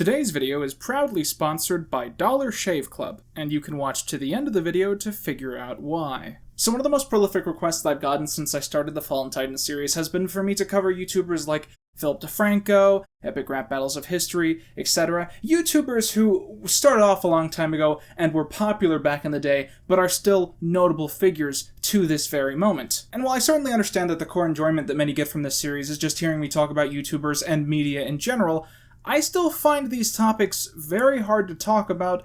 Today's video is proudly sponsored by Dollar Shave Club, and you can watch to the end of the video to figure out why. So one of the most prolific requests I've gotten since I started the Fallen Titans series has been for me to cover YouTubers like Philip DeFranco, Epic Rap Battles of History, etc. YouTubers who started off a long time ago and were popular back in the day, but are still notable figures to this very moment. And while I certainly understand that the core enjoyment that many get from this series is just hearing me talk about YouTubers and media in general, I still find these topics very hard to talk about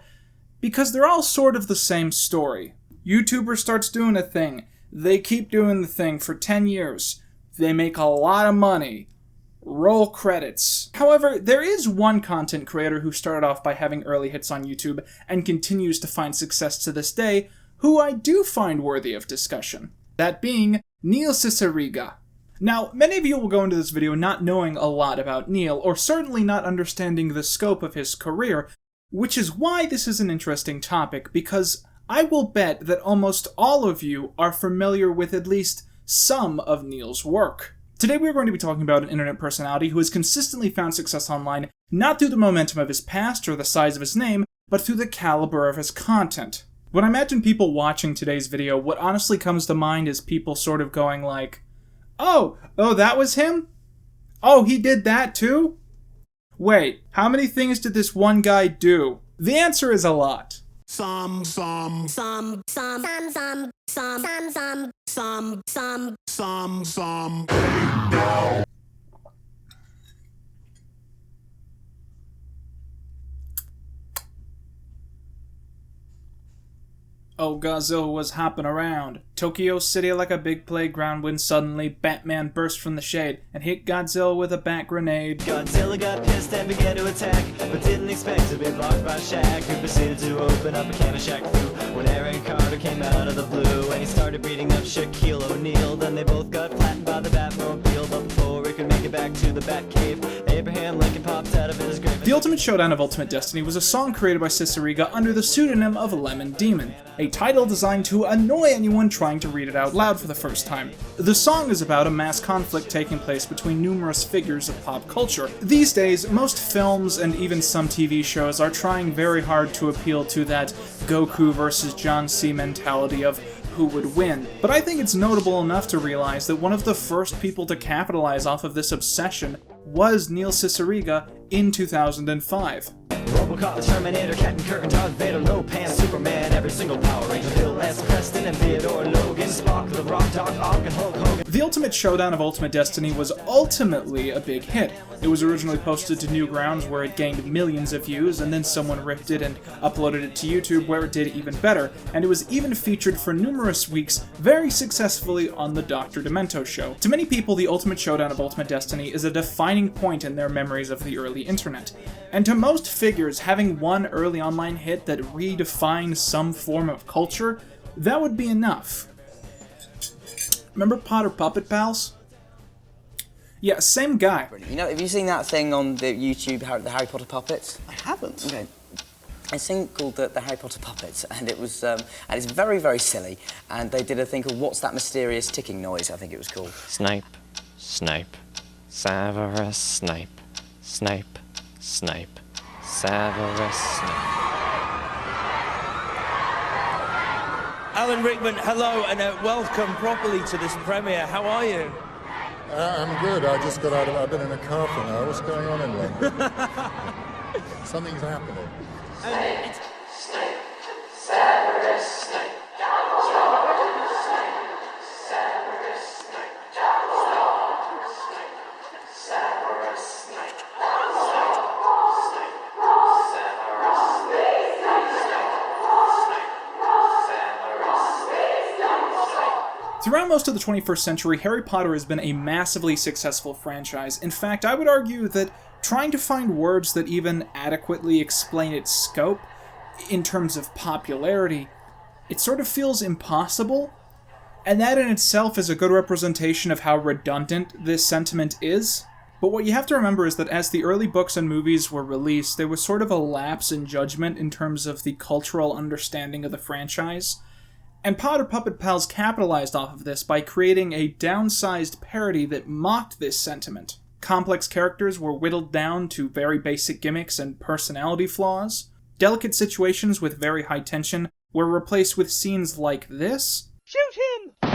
because they're all sort of the same story. YouTuber starts doing a thing, they keep doing the thing for 10 years, they make a lot of money, roll credits. However, there is one content creator who started off by having early hits on YouTube and continues to find success to this day, who I do find worthy of discussion. That being Neil Cicierega. Now, many of you will go into this video not knowing a lot about Neil, or certainly not understanding the scope of his career, which is why this is an interesting topic, because I will bet that almost all of you are familiar with at least some of Neil's work. Today we are going to be talking about an internet personality who has consistently found success online, not through the momentum of his past or the size of his name, but through the caliber of his content. When I imagine people watching today's video, what honestly comes to mind is people sort of going like, Oh, that was him? Oh, he did that too? Wait, how many things did this one guy do? The answer is a lot. Some. Oh, Godzilla was hopping around Tokyo City like a big playground when suddenly Batman burst from the shade and hit Godzilla with a bat grenade. Godzilla got pissed and began to attack, but didn't expect to be blocked by Shaq, who proceeded to open up a can of Shaq Fu when Aaron Carter came out of the blue and he started beating up Shaquille O'Neal. Then they both got flattened by the Batmobile, but before he could make it back to the Batcave, Abraham Lincoln popped out of his grave. The Ultimate Showdown of Ultimate Destiny was a song created by Cicierega under the pseudonym of Lemon Demon, a title designed to annoy anyone trying to read it out loud for the first time. The song is about a mass conflict taking place between numerous figures of pop culture. These days, most films and even some TV shows are trying very hard to appeal to that Goku versus John C. mentality of who would win. But I think it's notable enough to realize that one of the first people to capitalize off of this obsession was Neil Cicierega in 2005. Robocop, the Terminator, Captain Kirk, Darth Vader, Lopan, Superman, every single Power Ranger, Bill S. Preston, and Theodore Logan, Spock, the Rock, Doc Ock, and Hulk Hogan. The Ultimate Showdown of Ultimate Destiny was ultimately a big hit. It was originally posted to Newgrounds where it gained millions of views, and then someone ripped it and uploaded it to YouTube where it did even better, and it was even featured for numerous weeks very successfully on the Dr. Demento show. To many people, the Ultimate Showdown of Ultimate Destiny is a defining point in their memories of the early internet. And to most figures, having one early online hit that redefined some form of culture, that would be enough. Remember Potter Puppet Pals? Yeah, same guy. You know, have you seen that thing on the YouTube, the Harry Potter puppets? I haven't. Okay. A thing called the Harry Potter Puppets, and it was, and it's very, very silly. And they did a thing called "What's That Mysterious Ticking Noise?" I think it was called. Snape, Snape, Severus Snape, Snape, Snape, Severus Snape. Alan Rickman, hello, and welcome properly to this premiere. How are you? I'm good. I just got out of. I've been in a car for an hour. What's going on in London? Something's happening. Snape, Snape, Severus Snape, Severus Snape, Severus Snape, Throughout most of the 21st century, Harry Potter has been a massively successful franchise. In fact, I would argue that trying to find words that even adequately explain its scope, in terms of popularity, it sort of feels impossible. And that in itself is a good representation of how redundant this sentiment is. But what you have to remember is that as the early books and movies were released, there was sort of a lapse in judgment in terms of the cultural understanding of the franchise. And Potter Puppet Pals capitalized off of this by creating a downsized parody that mocked this sentiment. Complex characters were whittled down to very basic gimmicks and personality flaws. Delicate situations with very high tension were replaced with scenes like this. Shoot him!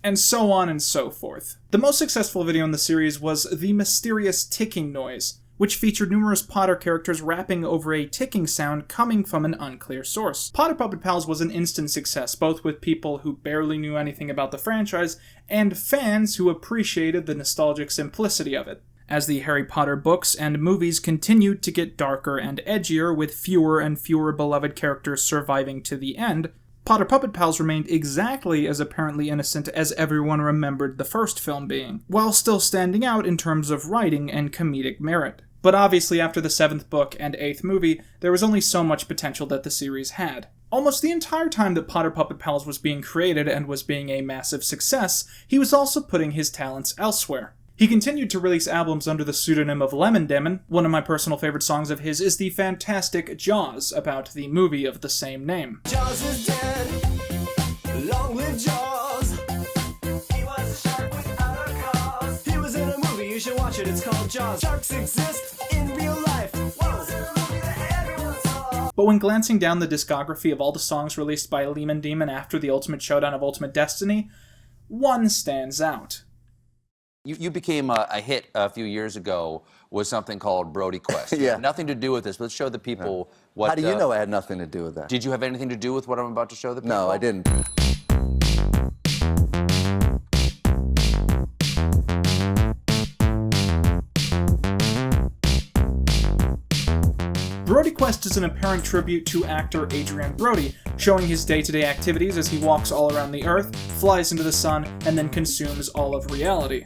And so on and so forth. The most successful video in the series was the mysterious ticking noise, which featured numerous Potter characters rapping over a ticking sound coming from an unclear source. Potter Puppet Pals was an instant success, both with people who barely knew anything about the franchise and fans who appreciated the nostalgic simplicity of it. As the Harry Potter books and movies continued to get darker and edgier, with fewer and fewer beloved characters surviving to the end, Potter Puppet Pals remained exactly as apparently innocent as everyone remembered the first film being, while still standing out in terms of writing and comedic merit. But obviously after the 7th book and 8th movie, there was only so much potential that the series had. Almost the entire time that Potter Puppet Pals was being created and was being a massive success, he was also putting his talents elsewhere. He continued to release albums under the pseudonym of Lemon Demon. One of my personal favorite songs of his is the fantastic Jaws, about the movie of the same name. Jaws is dead. Long live Jaws. He was a shark without a cause. He was in a movie, you should watch it, it's called Jaws. Sharks exist in real life. But when glancing down the discography of all the songs released by Lemon Demon after the Ultimate Showdown of Ultimate Destiny, one stands out. You became a hit a few years ago with something called Brody Quest. Yeah. Nothing to do with this, but let's show the people what... How do you know I had nothing to do with that? Did you have anything to do with what I'm about to show the people? No, I didn't. Brody Quest is an apparent tribute to actor Adrian Brody, showing his day-to-day activities as he walks all around the Earth, flies into the sun, and then consumes all of reality.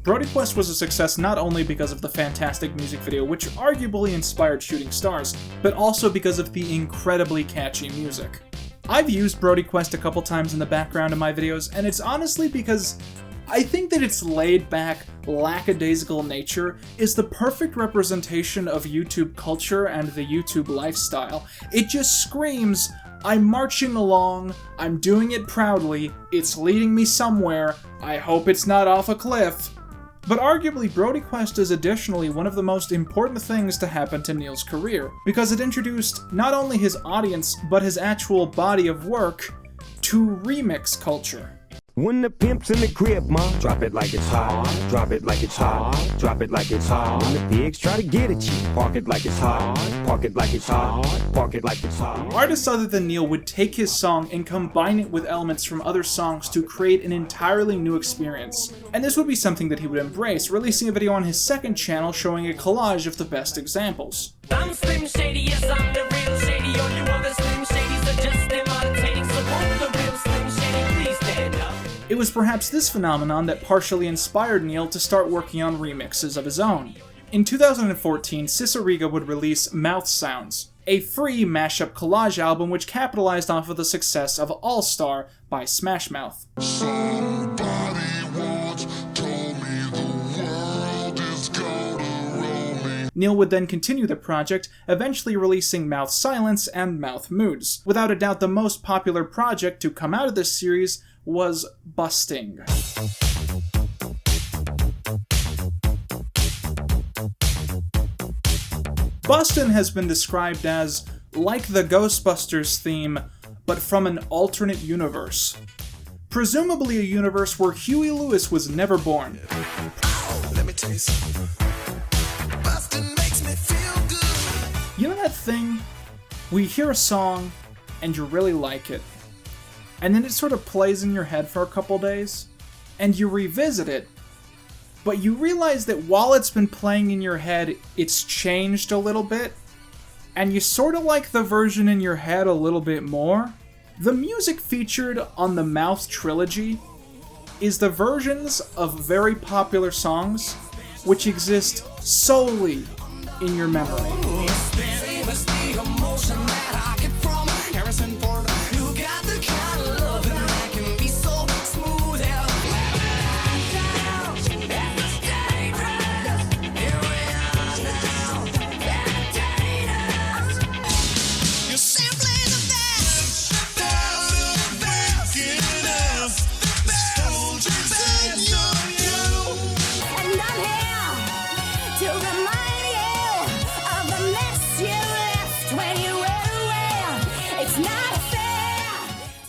Brody Quest was a success not only because of the fantastic music video, which arguably inspired Shooting Stars, but also because of the incredibly catchy music. I've used Brody Quest a couple times in the background of my videos, and it's honestly because I think that its laid-back, lackadaisical nature is the perfect representation of YouTube culture and the YouTube lifestyle. It just screams, I'm marching along, I'm doing it proudly, it's leading me somewhere, I hope it's not off a cliff. But arguably, Brody Quest is additionally one of the most important things to happen to Neil's career, because it introduced not only his audience, but his actual body of work to remix culture. When the pimp's in the crib, ma, drop it like it's hot, drop it like it's hot, drop it like it's hot. When the pigs try to get at you, park it like it's hot, park it like it's hot, park it like it's hot. Artists other than Neil would take his song and combine it with elements from other songs to create an entirely new experience. And this would be something that he would embrace, releasing a video on his second channel showing a collage of the best examples. I'm Slim Shady, yes, I'm the real Shady. All you other Slim Shadys are just imitating. So won't the real Slim Shady please stand up? It was perhaps this phenomenon that partially inspired Neil to start working on remixes of his own. In 2014, Cicierega would release Mouth Sounds, a free mashup collage album which capitalized off of the success of All Star by Smash Mouth. Neil would then continue the project, eventually releasing Mouth Silence and Mouth Moods. Without a doubt, the most popular project to come out of this series was Busting. Bustin' has been described as like the Ghostbusters theme, but from an alternate universe. Presumably a universe where Huey Lewis was never born. Let me tell you something. Bustin' makes me feel good. You know that thing? We hear a song, and you really like it. And then it sort of plays in your head for a couple days, and you revisit it, but you realize that while it's been playing in your head, it's changed a little bit, and you sort of like the version in your head a little bit more. The music featured on the Mouth Trilogy is the versions of very popular songs which exist solely in your memory.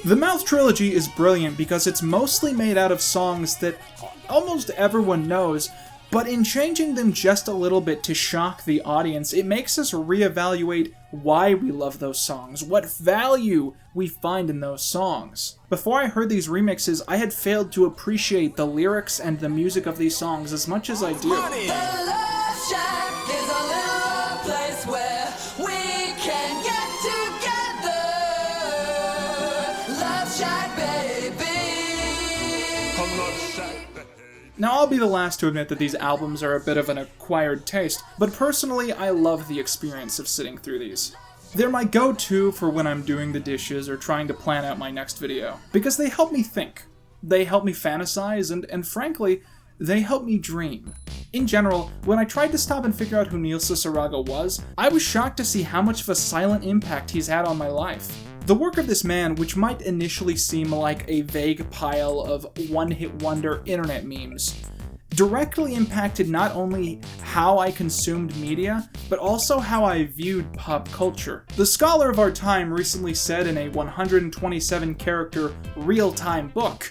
The Mouth Trilogy is brilliant because it's mostly made out of songs that almost everyone knows, but in changing them just a little bit to shock the audience, it makes us reevaluate why we love those songs, what value we find in those songs. Before I heard these remixes, I had failed to appreciate the lyrics and the music of these songs as much as I do. Now, I'll be the last to admit that these albums are a bit of an acquired taste, but personally, I love the experience of sitting through these. They're my go-to for when I'm doing the dishes or trying to plan out my next video, because they help me think. They help me fantasize, and frankly, they help me dream. In general, when I tried to stop and figure out who Neil Cicierega was, I was shocked to see how much of a silent impact he's had on my life. The work of this man, which might initially seem like a vague pile of one-hit wonder internet memes, directly impacted not only how I consumed media, but also how I viewed pop culture. The scholar of our time recently said in a 127-character real-time book,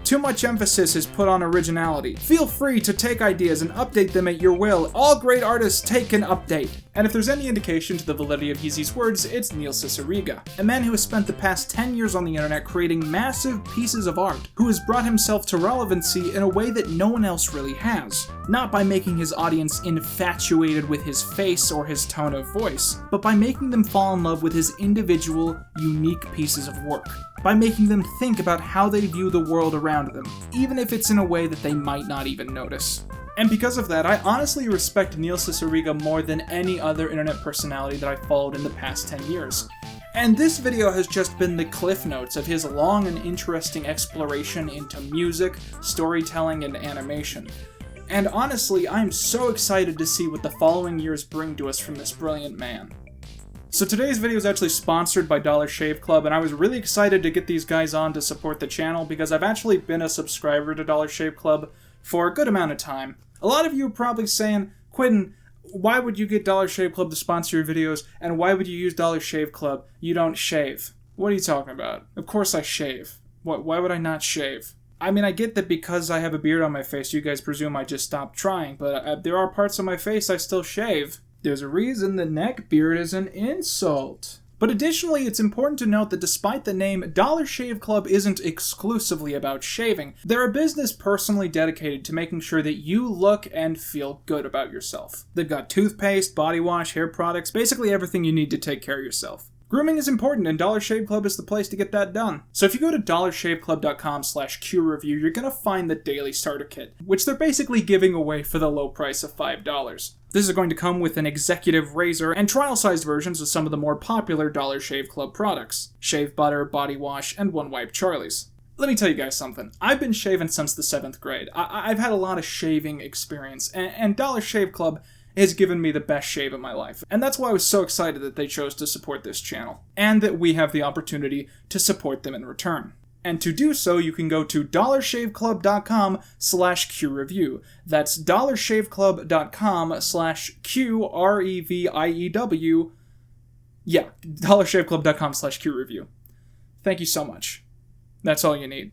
"Too much emphasis is put on originality. Feel free to take ideas and update them at your will. All great artists take an update." And if there's any indication to the validity of Yeezy's words, it's Neil Cicierega, a man who has spent the past 10 years on the internet creating massive pieces of art, who has brought himself to relevancy in a way that no one else really has. Not by making his audience infatuated with his face or his tone of voice, but by making them fall in love with his individual, unique pieces of work. By making them think about how they view the world around them, even if it's in a way that they might not even notice. And because of that, I honestly respect Neil Cicierega more than any other internet personality that I followed in the past 10 years. And this video has just been the cliff notes of his long and interesting exploration into music, storytelling, and animation. And honestly, I'm so excited to see what the following years bring to us from this brilliant man. So today's video is actually sponsored by Dollar Shave Club, and I was really excited to get these guys on to support the channel because I've actually been a subscriber to Dollar Shave Club for a good amount of time. A lot of you are probably saying, "Quinton, why would you get Dollar Shave Club to sponsor your videos, and why would you use Dollar Shave Club? You don't shave." What are you talking about? Of course I shave. Why would I not shave? I mean, I get that because I have a beard on my face, you guys presume I just stopped trying, but there are parts of my face I still shave. There's a reason the neck beard is an insult. But additionally, it's important to note that despite the name, Dollar Shave Club isn't exclusively about shaving. They're a business personally dedicated to making sure that you look and feel good about yourself. They've got toothpaste, body wash, hair products, basically everything you need to take care of yourself. Grooming is important, and Dollar Shave Club is the place to get that done. So if you go to dollarshaveclub.com/QReview, you're gonna find the Daily Starter Kit, which they're basically giving away for the low price of $5. This is going to come with an executive razor and trial-sized versions of some of the more popular Dollar Shave Club products: shave butter, body wash, and One Wipe Charlie's. Let me tell you guys something. I've been shaving since the 7th grade. I've had a lot of shaving experience, and Dollar Shave Club has given me the best shave of my life. And that's why I was so excited that they chose to support this channel, and that we have the opportunity to support them in return. And to do so, you can go to dollarshaveclub.com/QReview. That's dollarshaveclub.com/QREVIEW. Yeah, dollarshaveclub.com/QReview. Thank you so much. That's all you need.